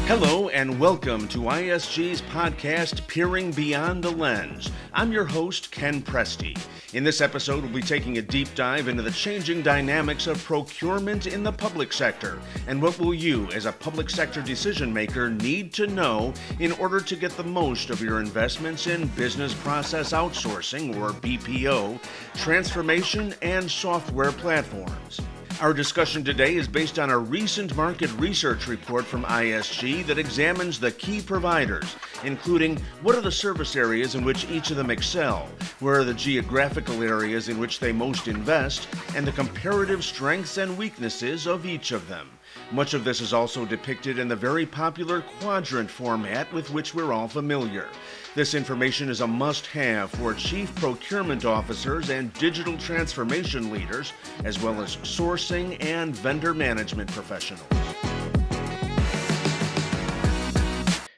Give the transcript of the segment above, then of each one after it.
Hello and welcome to ISG's podcast, Peering Beyond the Lens. I'm your host, Ken Presti. In this episode, we'll be taking a deep dive into the changing dynamics of procurement in the public sector and what will you, as a public sector decision maker, need to know in order to get the most of your investments in business process outsourcing, or BPO, transformation, and software platforms. Our discussion today is based on a recent market research report from ISG that examines the key providers, including what are the service areas in which each of them excel, where are the geographical areas in which they most invest, and the comparative strengths and weaknesses of each of them. Much of this is also depicted in the very popular quadrant format with which we're all familiar. This information is a must-have for chief procurement officers and digital transformation leaders, as well as sourcing and vendor management professionals.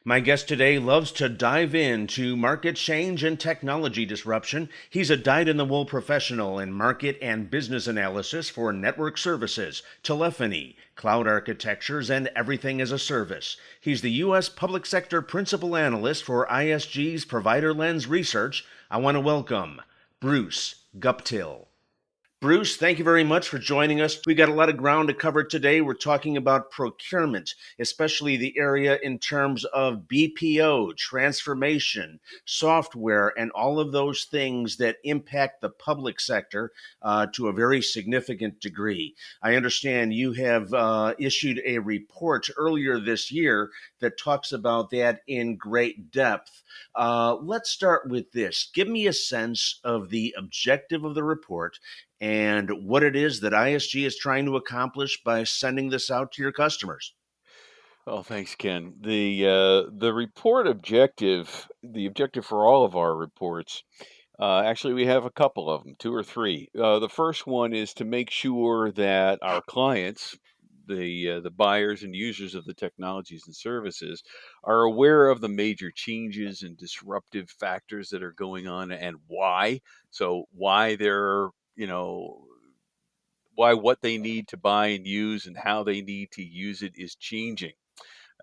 My guest today loves to dive into market change and technology disruption. He's a dyed-in-the-wool professional in market and business analysis for network services, telephony, cloud architectures, and everything as a service. He's the U.S. Public Sector Principal Analyst for ISG's Provider Lens Research. I want to welcome Bruce Guptill. Bruce, thank you very much for joining us. We got a lot of ground to cover today. We're talking about procurement, especially the area in terms of BPO, transformation, software, and all of those things that impact the public sector to a very significant degree. I understand you have issued a report earlier this year that talks about that in great depth. Let's start with this. Give me a sense of the objective of the report and what it is that ISG is trying to accomplish by sending this out to your customers. Oh, thanks, Ken. The report objective, the objective for all of our reports, actually we have a couple of them, two or three. The first one is to make sure that our clients, the buyers and users of the technologies and services, are aware of the major changes and disruptive factors that are going on and why. So why they're why what they need to buy and use and how they need to use it is changing.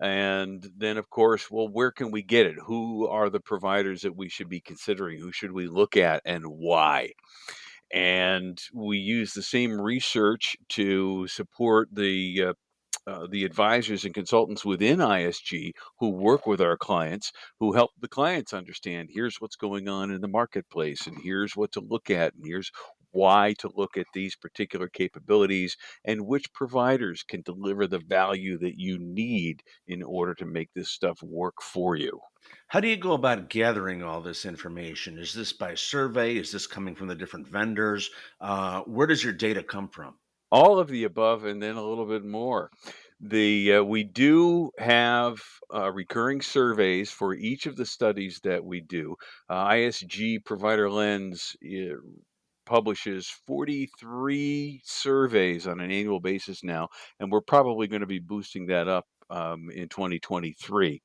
And then, of course, well, where can we get it? Who are the providers that we should be considering? Who should we look at and why? And we use the same research to support the advisors and consultants within ISG who work with our clients, who help the clients understand here's what's going on in the marketplace, and here's what to look at, and here's why to look at these particular capabilities, and which providers can deliver the value that you need in order to make this stuff work for you. How do you go about gathering all this information? Is this by survey? Is this coming from the different vendors? Where does your data come from? All of the above, and then a little bit more. We do have recurring surveys for each of the studies that we do. ISG Provider Lens publishes 43 surveys on an annual basis now, and we're probably going to be boosting that up in 2023.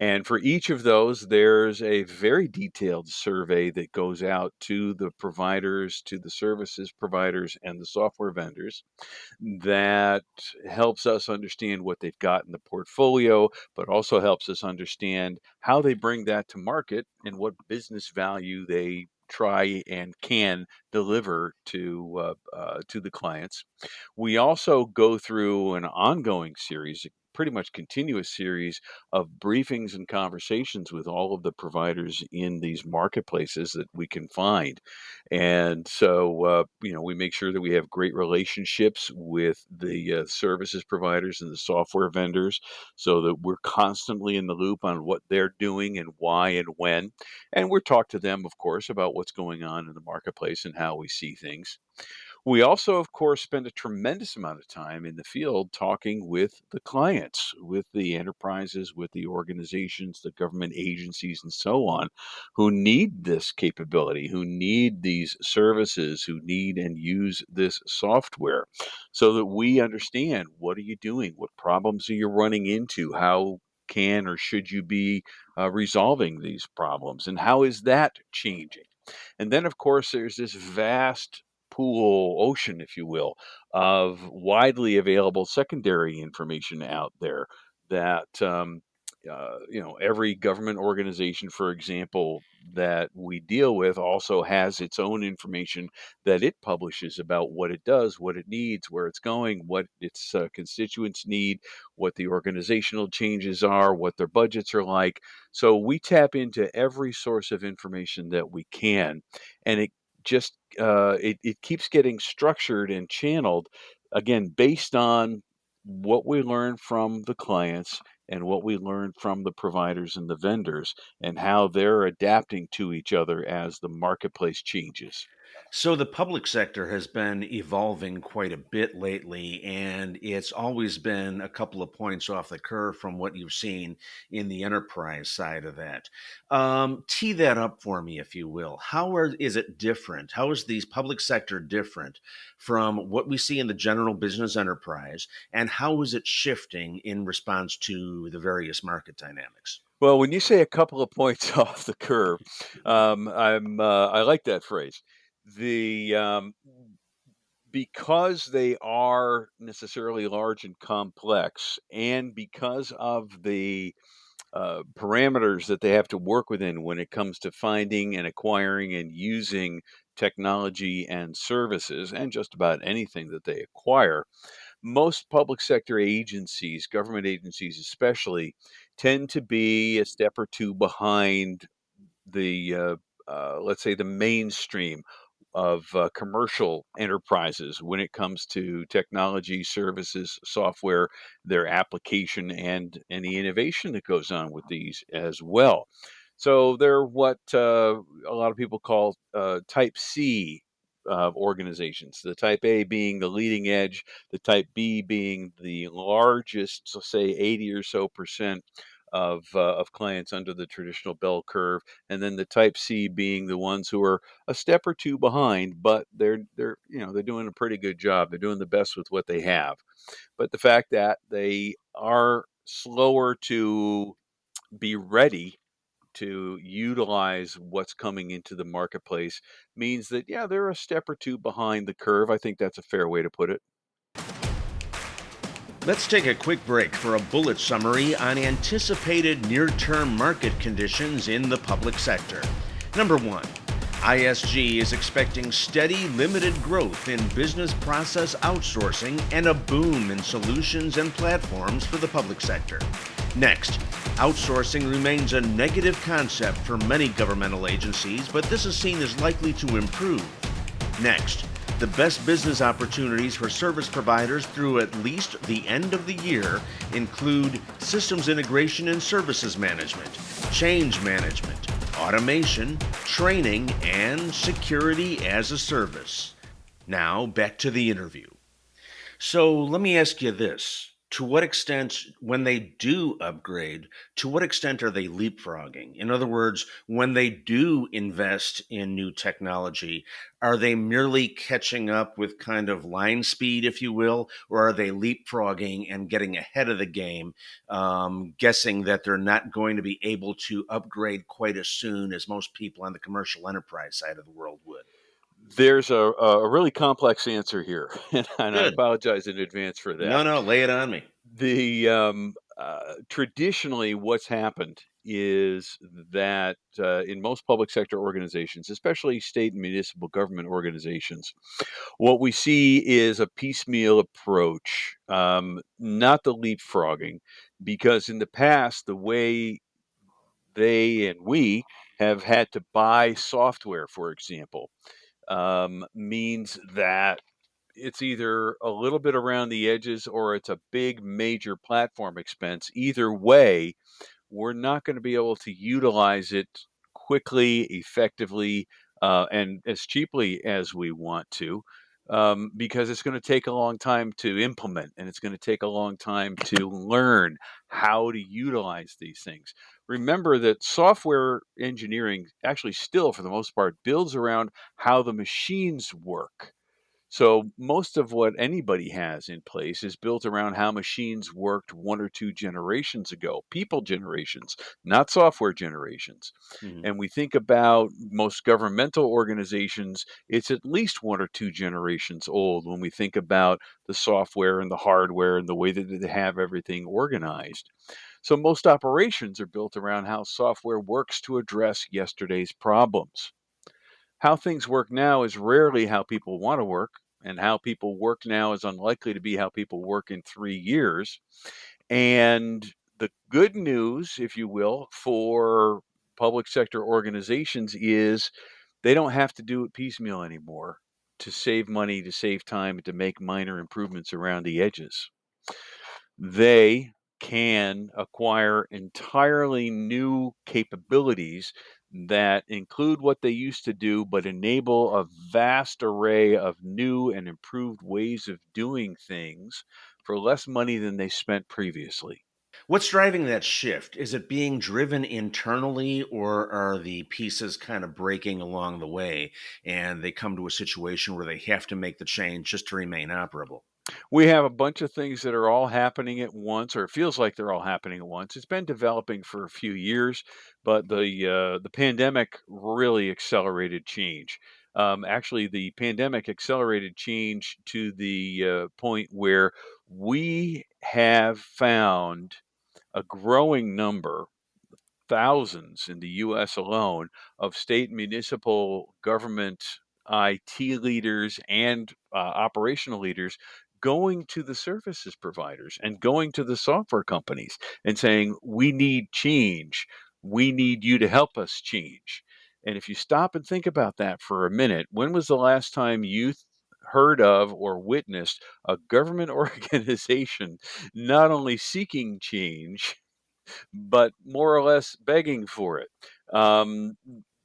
And for each of those, there's a very detailed survey that goes out to the providers, to the services providers, and the software vendors that helps us understand what they've got in the portfolio, but also helps us understand how they bring that to market and what business value they try and can deliver to the clients. We also go through an ongoing series, a pretty much continuous series of briefings and conversations with all of the providers in these marketplaces that we can find. And so, we make sure that we have great relationships with the services providers and the software vendors so that we're constantly in the loop on what they're doing and why and when. And we're talk to them, of course, about what's going on in the marketplace and how we see things. We also, of course, spend a tremendous amount of time in the field talking with the clients, with the enterprises, with the organizations, the government agencies, and so on, who need this capability, who need these services, who need and use this software, so that we understand what are you doing, what problems are you running into, how can or should you be resolving these problems, and how is that changing? And then, of course, there's this vast pool ocean, if you will, of widely available secondary information out there that every government organization, for example, that we deal with also has its own information that it publishes about what it does, what it needs, where it's going, what its constituents need, what the organizational changes are, what their budgets are like. So we tap into every source of information that we can, and it keeps getting structured and channeled again based on what we learn from the clients and what we learn from the providers and the vendors and how they're adapting to each other as the marketplace changes. So the public sector has been evolving quite a bit lately, and it's always been a couple of points off the curve from what you've seen in the enterprise side of that. Tee that up for me, if you will. Is it different? How is these public sector different from what we see in the general business enterprise, and how is it shifting in response to the various market dynamics? Well, when you say a couple of points off the curve, I like that phrase. The Because they are necessarily large and complex, and because of the parameters that they have to work within when it comes to finding and acquiring and using technology and services, and just about anything that they acquire, most public sector agencies, government agencies especially, tend to be a step or two behind let's say, the mainstream of commercial enterprises when it comes to technology, services, software, their application, and any innovation that goes on with these as well. So they're what a lot of people call Type C organizations. The Type A being the leading edge, the Type B being the largest, so say 80 or so percent of clients under the traditional bell curve, and then the Type C being the ones who are a step or two behind, but they're doing a pretty good job. They're doing the best with what they have. But the fact that they are slower to be ready to utilize what's coming into the marketplace means that, yeah, they're a step or two behind the curve. I think that's a fair way to put it. Let's take a quick break for a bullet summary on anticipated near term market conditions in the public sector. Number one, ISG is expecting steady, limited growth in business process outsourcing and a boom in solutions and platforms for the public sector. Next, outsourcing remains a negative concept for many governmental agencies, but this is seen as likely to improve. Next, the best business opportunities for service providers through at least the end of the year include systems integration and services management, change management, automation, training, and security as a service. Now, back to the interview. So let me ask you this. To what extent, when they do upgrade, to what extent are they leapfrogging? In other words, when they do invest in new technology, are they merely catching up with kind of line speed, if you will, or are they leapfrogging and getting ahead of the game, guessing that they're not going to be able to upgrade quite as soon as most people on the commercial enterprise side of the world would? There's a really complex answer here, and I Good. apologize in advance for that. No, no, lay it on me. Traditionally, what's happened is that in most public sector organizations, especially state and municipal government organizations, what we see is a piecemeal approach, not the leapfrogging, because in the past, the way they and we have had to buy software, for example, means that it's either a little bit around the edges or it's a big major platform expense. Either way, we're not going to be able to utilize it quickly, effectively, and as cheaply as we want to. Because it's going to take a long time to implement and it's going to take a long time to learn how to utilize these things. Remember that software engineering actually still, for the most part, builds around how the machines work. So most of what anybody has in place is built around how machines worked one or two generations ago, people generations, not software generations. Hmm. And we think about most governmental organizations, it's at least one or two generations old when we think about the software and the hardware and the way that they have everything organized. So most operations are built around how software works to address yesterday's problems. How things work now is rarely how people want to work, and how people work now is unlikely to be how people work in 3 years. And the good news, if you will, for public sector organizations is they don't have to do it piecemeal anymore to save money, to save time, and to make minor improvements around the edges. They can acquire entirely new capabilities that include what they used to do, but enable a vast array of new and improved ways of doing things for less money than they spent previously. What's driving that shift? Is it being driven internally, or are the pieces kind of breaking along the way and they come to a situation where they have to make the change just to remain operable? We have a bunch of things that are all happening at once, or it feels like they're all happening at once. It's been developing for a few years, but the pandemic really accelerated change. Actually, the pandemic accelerated change to the point where we have found a growing number, thousands in the US alone, of state and municipal government IT leaders and operational leaders going to the services providers and going to the software companies and saying, "We need change. We need you to help us change." And if you stop and think about that for a minute, when was the last time you heard of or witnessed a government organization not only seeking change, but more or less begging for it? Um,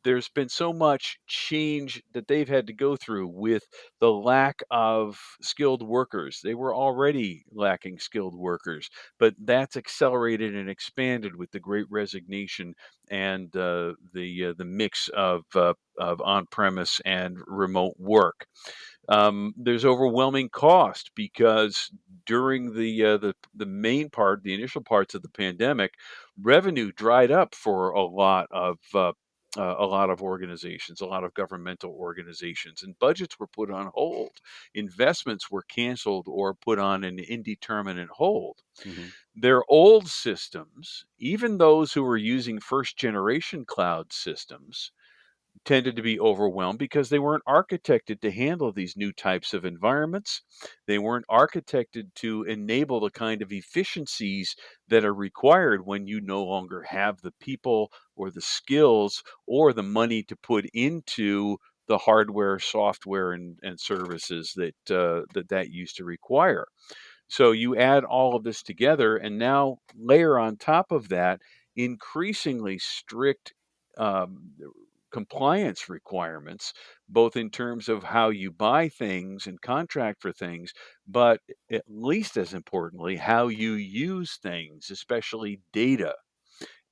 there's been so much change that they've had to go through with the lack of skilled workers. They were already lacking skilled workers, but that's accelerated and expanded with the Great Resignation and the mix of on-premise and remote work. There's overwhelming cost because during the main part, the initial parts of the pandemic, revenue dried up for a lot of organizations, a lot of governmental organizations, and budgets were put on hold. Investments were canceled or put on an indeterminate hold. Hmm. Their old systems, even those who were using first generation cloud systems, tended to be overwhelmed because they weren't architected to handle these new types of environments. They weren't architected to enable the kind of efficiencies that are required when you no longer have the people or the skills or the money to put into the hardware, software, and services that used to require. So you add all of this together and now layer on top of that increasingly strict um, compliance requirements, both in terms of how you buy things and contract for things, but at least as importantly, how you use things, especially data.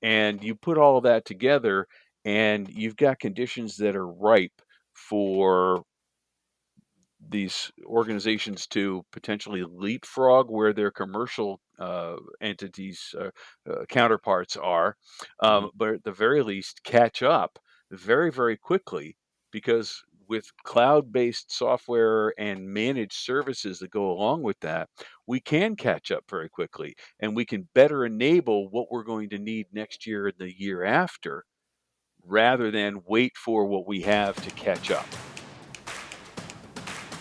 And you put all of that together, and you've got conditions that are ripe for these organizations to potentially leapfrog where their commercial entities counterparts are, Hmm. but at the very least catch up very, very quickly because with cloud-based software and managed services that go along with that, we can catch up very quickly and we can better enable what we're going to need next year and the year after rather than wait for what we have to catch up.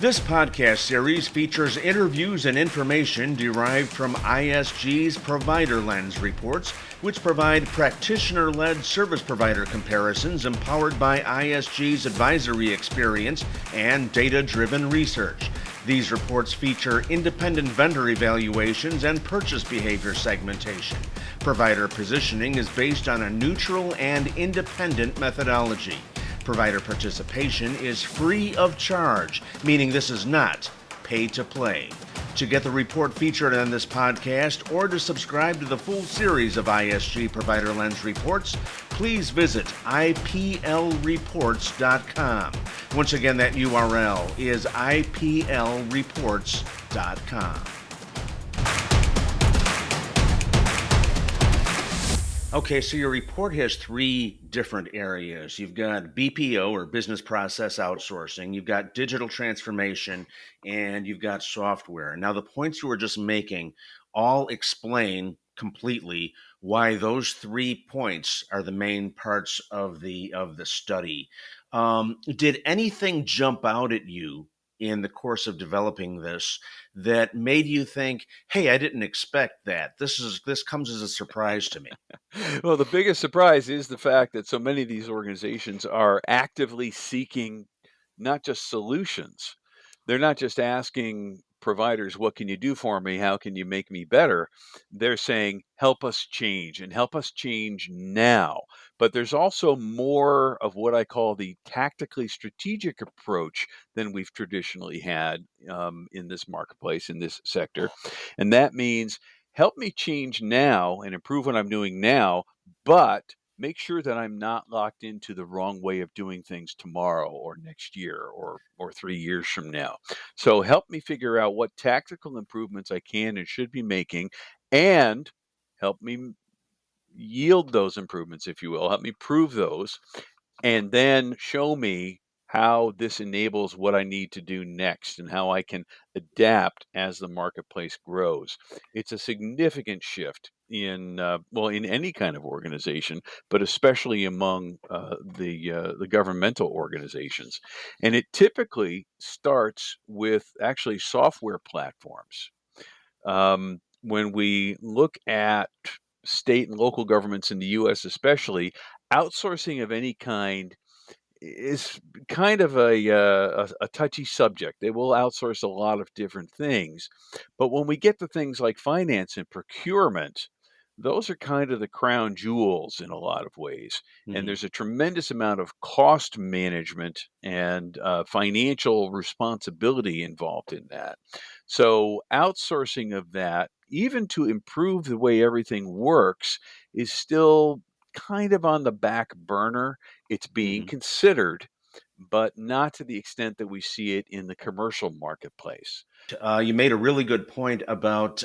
This podcast series features interviews and information derived from ISG's Provider Lens reports, which provide practitioner led service provider comparisons empowered by ISG's advisory experience and data driven research. These reports feature independent vendor evaluations and purchase behavior segmentation. Provider positioning is based on a neutral and independent methodology. Provider participation is free of charge, meaning this is not pay to play. To get the report featured on this podcast or to subscribe to the full series of ISG Provider Lens reports, please visit iplreports.com. Once again, that URL is iplreports.com. Okay, so your report has three different areas. You've got BPO or business process outsourcing, you've got digital transformation, and you've got software. Now, the points you were just making all explain completely why those 3 points are the main parts of the study. Did anything jump out at you in the course of developing this that made you think, "Hey, I didn't expect that. This comes as a surprise to me." Well, the biggest surprise is the fact that so many of these organizations are actively seeking not just solutions. They're not just asking providers, "What can you do for me? How can you make me better?" They're saying, "Help us change and help us change now." But there's also more of what I call the tactically strategic approach than we've traditionally had in this marketplace, in this sector. And that means help me change now and improve what I'm doing now, but make sure that I'm not locked into the wrong way of doing things tomorrow or next year or 3 years from now. So help me figure out what tactical improvements I can and should be making and help me yield those improvements, if you will. Help me prove those and then show me how this enables what I need to do next and how I can adapt as the marketplace grows. It's a significant shift in well, in any kind of organization, but especially among the governmental organizations, and it typically starts with actually software platforms. When we look at state and local governments in the U.S., especially, outsourcing of any kind is kind of a touchy subject. They will outsource a lot of different things, but when we get to things like finance and procurement, those are kind of the crown jewels in a lot of ways. And Mhm. there's a tremendous amount of cost management and financial responsibility involved in that. So, outsourcing of that, even to improve the way everything works, is still kind of on the back burner. It's being Mhm. considered, but not to the extent that we see it in the commercial marketplace. You made a really good point about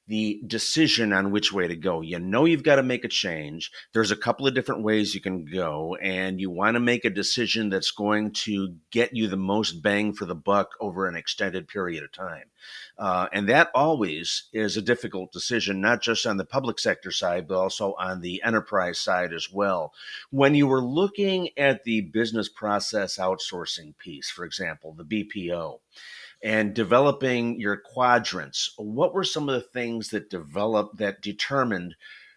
the decision on which way to go. You know, you've got to make a change. There's a couple of different ways you can go, and you want to make a decision that's going to get you the most bang for the buck over an extended period of time. And that always is a difficult decision, not just on the public sector side, but also on the enterprise side as well. When you were looking at the business process outsourcing piece, for example, the BPO, and developing your quadrants, what were some of the things that determined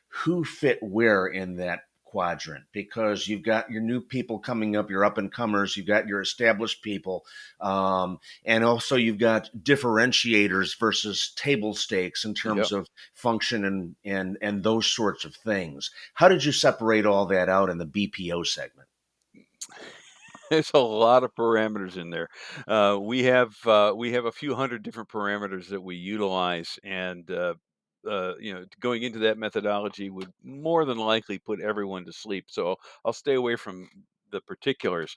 who fit where in that quadrant? Because you've got your new people coming up, your up and comers, you've got your established people, and also you've got differentiators versus table stakes in Yep. terms of function and those sorts of things. How did you separate all that out in the BPO segment? There's a lot of parameters in there. We have a few hundred different parameters that we utilize, and going into that methodology would more than likely put everyone to sleep. So I'll stay away from the particulars.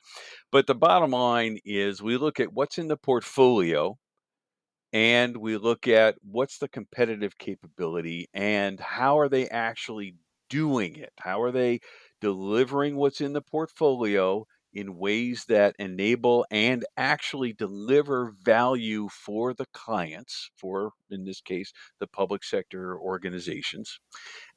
But the bottom line is, we look at what's in the portfolio and we look at what's the competitive capability and how are they actually doing it? How are they delivering what's in the portfolio in ways that enable and actually deliver value for the clients, for, in this case, the public sector organizations?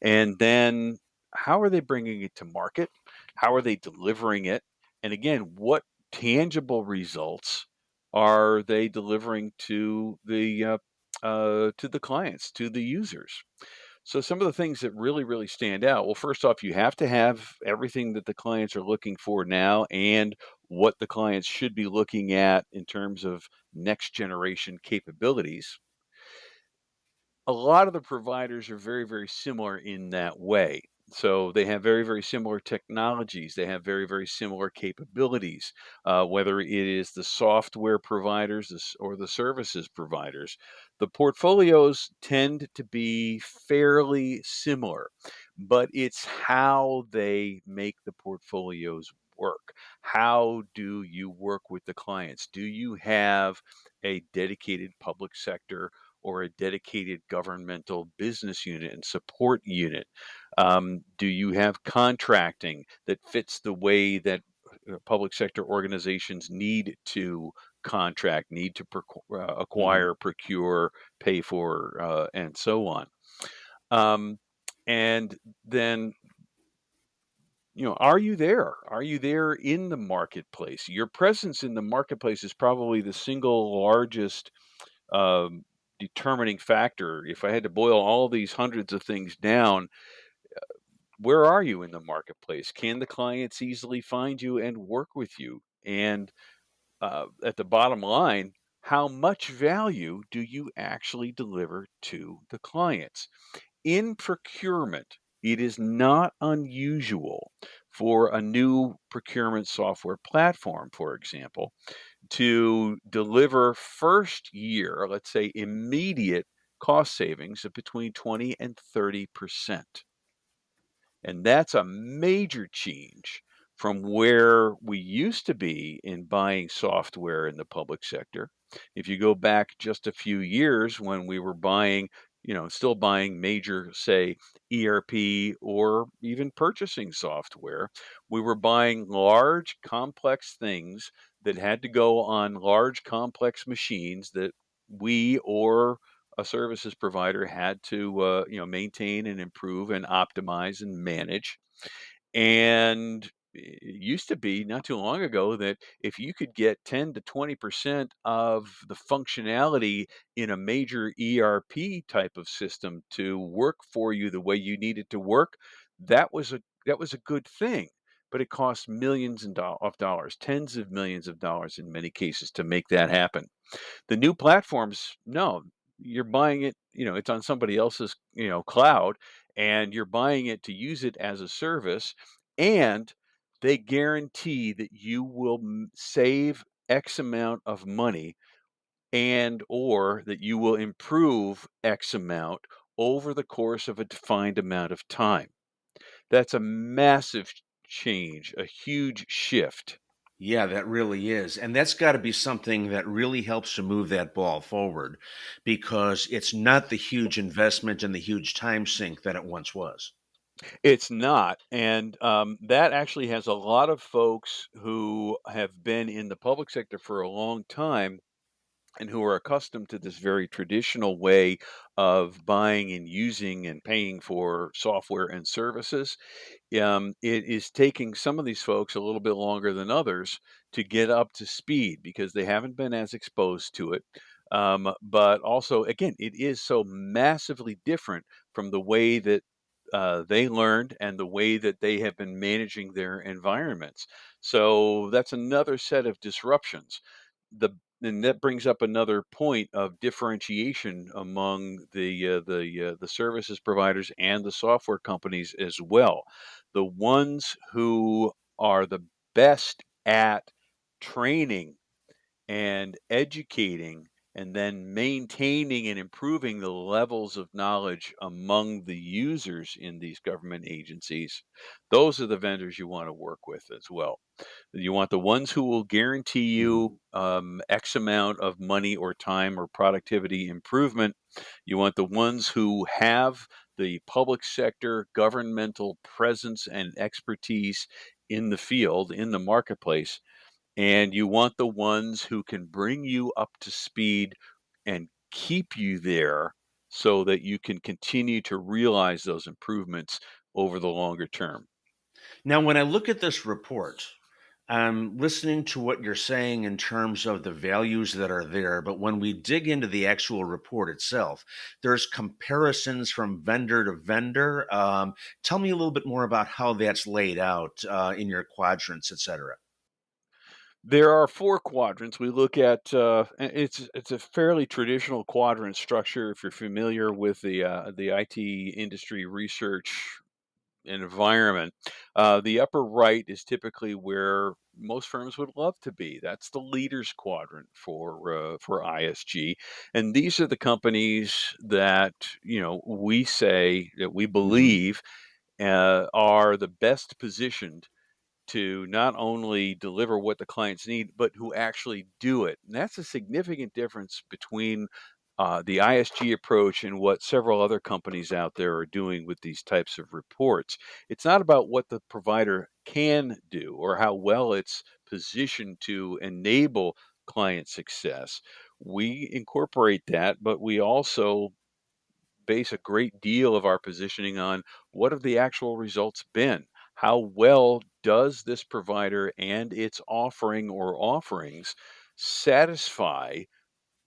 And then how are they bringing it to market? How are they delivering it? And again, what tangible results are they delivering to the clients, to the users? So some of the things that really stand out. Well, first off, you have to have everything that the clients are looking for now and what the clients should be looking at in terms of next generation capabilities. A lot of the providers are very similar in that way. So they have very, very similar technologies. They have very, very similar capabilities, whether it is the software providers or the services providers. The portfolios tend to be fairly similar, but it's how they make the portfolios work. How do you work with the clients? Do you have a dedicated public sector or a dedicated governmental business unit and support unit? Do you have contracting that fits the way that public sector organizations need to contract, need to Hmm. acquire, procure, pay for, and so on? Um, and then, are you there? Are you there in the marketplace? Your presence in the marketplace is probably the single largest um, determining factor. If I had to boil all these hundreds of things down, where are you in the marketplace? Can the clients easily find you and work with you? And at the bottom line, how much value do you actually deliver to the clients? In procurement, it is not unusual for a new procurement software platform, for example, to deliver first year, let's say immediate cost savings of between 20 and 30%. And that's a major change from where we used to be in buying software in the public sector. If you go back just a few years when we were buying, still buying major, say, ERP or even purchasing software, we were buying large, complex things that had to go on large, complex machines that we or a services provider had to maintain and improve and optimize and manage. And it used to be not too long ago that if you could get 10 to 20% of the functionality in a major ERP type of system to work for you the way you need it to work, that was a good thing. But it costs millions of dollars, tens of millions of dollars in many cases to make that happen. The new platforms, no, you're buying it, it's on somebody else's, cloud, and you're buying it to use it as a service, and they guarantee that you will save X amount of money and or that you will improve X amount over the course of a defined amount of time. That's a massive change, a huge shift. Yeah, that really is. And that's got to be something that really helps to move that ball forward because it's not the huge investment and the huge time sink that it once was. It's not, and, that actually has a lot of folks who have been in the public sector for a long time and who are accustomed to this very traditional way of buying and using and paying for software and services. It is taking some of these folks a little bit longer than others to get up to speed because they haven't been as exposed to it. But also, again, it is so massively different from the way that they learned and the way that they have been managing their environments. So that's another set of disruptions. The and that brings up another point of differentiation among the services providers and the software companies as well. The ones who are the best at training and educating and then maintaining and improving the levels of knowledge among the users in these government agencies, those are the vendors you want to work with as well. You want the ones who will guarantee Mhm. you X amount of money or time or productivity improvement. You want the ones who have the public sector governmental presence and expertise in the field, in the marketplace, and you want the ones who can bring you up to speed and keep you there so that you can continue to realize those improvements over the longer term. Now, when I look at this report, I'm listening to what you're saying in terms of the values that are there. But when we dig into the actual report itself, there's comparisons from vendor to vendor. Tell me a little bit more about how that's laid out in your quadrants, et cetera. There are four quadrants. We look at it's a fairly traditional quadrant structure. If you're familiar with the IT industry research environment. The upper right is typically where most firms would love to be. That's the leaders quadrant for ISG, and these are the companies that we say that we Hmm. believe are the best positioned to not only deliver what the clients need, but who actually do it. And that's a significant difference between the ISG approach and what several other companies out there are doing with these types of reports. It's not about what the provider can do or how well it's positioned to enable client success. We incorporate that, but we also base a great deal of our positioning on what have the actual results been? How well does this provider and its offering or offerings satisfy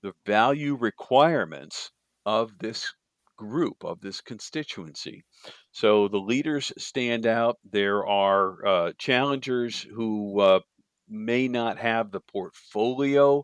the value requirements of this group, of this constituency? So the leaders stand out. There are challengers who may not have the portfolio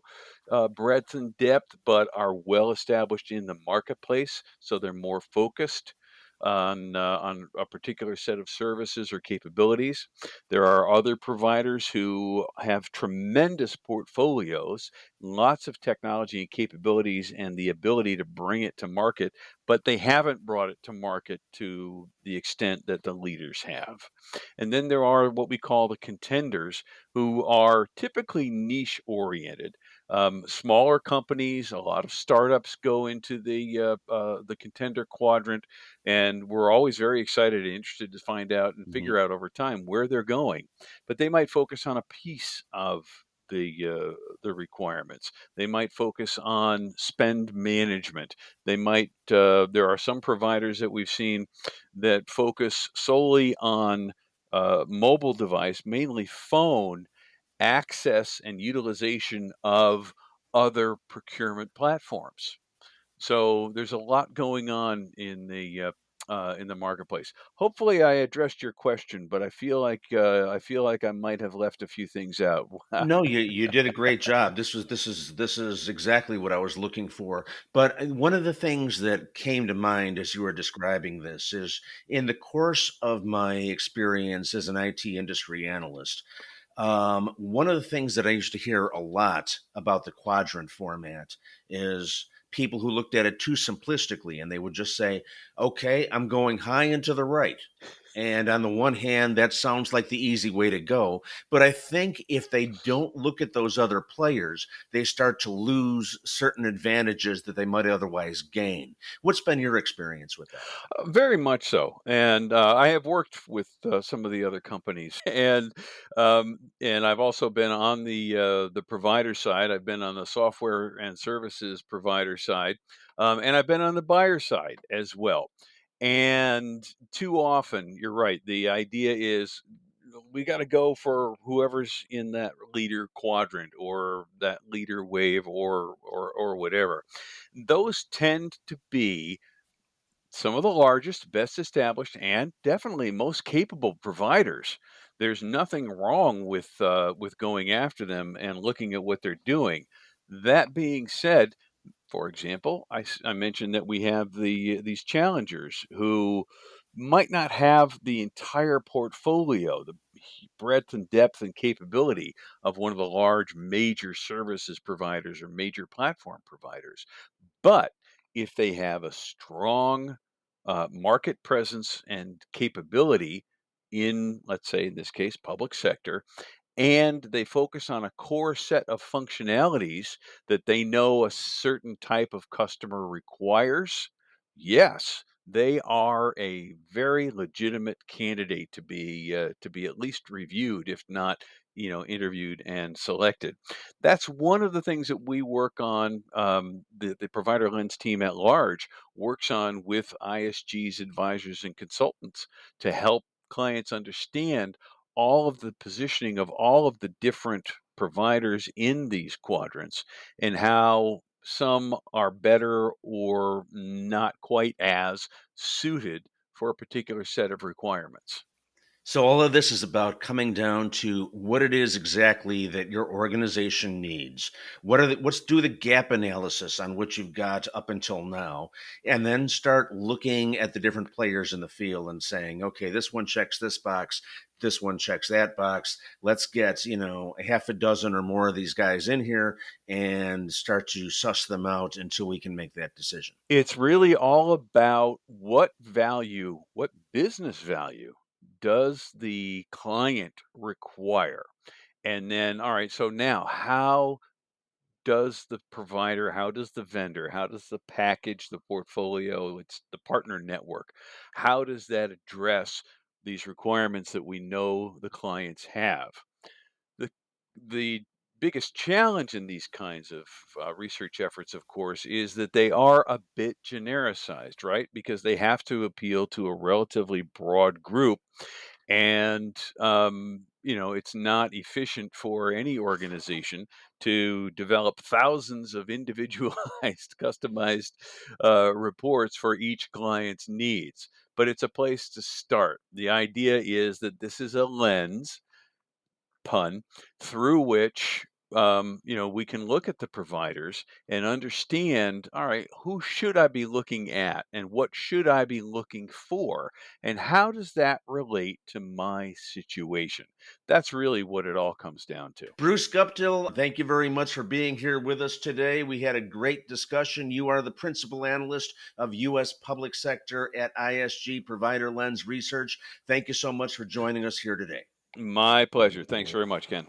breadth and depth, but are well established in the marketplace. So they're more focused on a particular set of services or capabilities. There are other providers who have tremendous portfolios, lots of technology and capabilities, and the ability to bring it to market, but they haven't brought it to market to the extent that the leaders have. And then there are what we call the contenders, who are typically niche oriented. Smaller companies, a lot of startups go into the contender quadrant, and we're always very excited and interested to find out and Hmm. figure out over time where they're going. But they might focus on a piece of the requirements. They might focus on spend management. They might. There are some providers that we've seen that focus solely on mobile device, mainly phone access and utilization of other procurement platforms. So there's a lot going on in the marketplace. Hopefully, I addressed your question, but I feel like I might have left a few things out. No, you did a great job. This is exactly what I was looking for. But one of the things that came to mind as you were describing this is in the course of my experience as an IT industry analyst. One of the things that I used to hear a lot about the quadrant format is people who looked at it too simplistically and they would just say, okay, I'm going high and to the right. And on the one hand, that sounds like the easy way to go. But I think if they don't look at those other players, they start to lose certain advantages that they might otherwise gain. What's been your experience with that? Very much so, and I have worked with some of the other companies, and I've also been on the provider side. I've been on the software and services provider side, and I've been on the buyer side as well. And too often, you're right. The idea is we got to go for whoever's in that leader quadrant or that leader wave or whatever. Those tend to be some of the largest, best established, and definitely most capable providers. There's nothing wrong with going after them and looking at what they're doing. That being said, for example, I mentioned that we have these challengers who might not have the entire portfolio, the breadth and depth and capability of one of the large major services providers or major platform providers. But if they have a strong market presence and capability in, let's say, in this case, public sector, and they focus on a core set of functionalities that they know a certain type of customer requires, yes, they are a very legitimate candidate to be at least reviewed, if not interviewed and selected. That's one of the things that we work on. The Provider Lens team at large works on with ISG's advisors and consultants to help clients understand all of the positioning of all of the different providers in these quadrants and how some are better or not quite as suited for a particular set of requirements. So all of this is about coming down to what it is exactly that your organization needs. What's do the gap analysis on what you've got up until now, and then start looking at the different players in the field and saying, okay, this one checks this box, this one checks that box. Let's get, a half a dozen or more of these guys in here and start to suss them out until we can make that decision. It's really all about what value, what business value does the client require? And then, all right, so now how does the provider, how does the vendor, how does the package, the portfolio, it's the partner network, how does that address these requirements that we know the clients have? The the biggest challenge in these kinds of research efforts, of course, is that they are a bit genericized, right? Because they have to appeal to a relatively broad group, and it's not efficient for any organization to develop thousands of individualized, customized reports for each client's needs. But it's a place to start. The idea is that this is a lens, pun, through which we can look at the providers and understand, all right, who should I be looking at and what should I be looking for? And how does that relate to my situation? That's really what it all comes down to. Bruce Guptill, thank you very much for being here with us today. We had a great discussion. You are the principal analyst of U.S. public sector at ISG Provider Lens Research. Thank you so much for joining us here today. My pleasure. Thanks very much, Ken.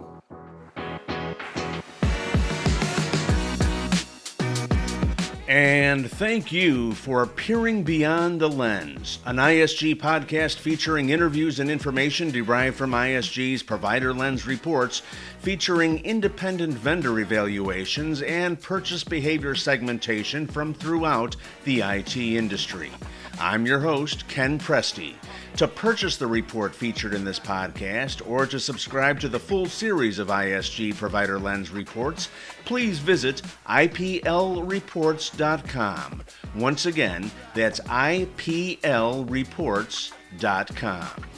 And thank you for peering beyond the lens, an ISG podcast featuring interviews and information derived from ISG's Provider Lens reports, featuring independent vendor evaluations and purchase behavior segmentation from throughout the IT industry. I'm your host, Ken Presti. To purchase the report featured in this podcast or to subscribe to the full series of ISG Provider Lens reports, please visit iplreports.com. Once again, that's iplreports.com.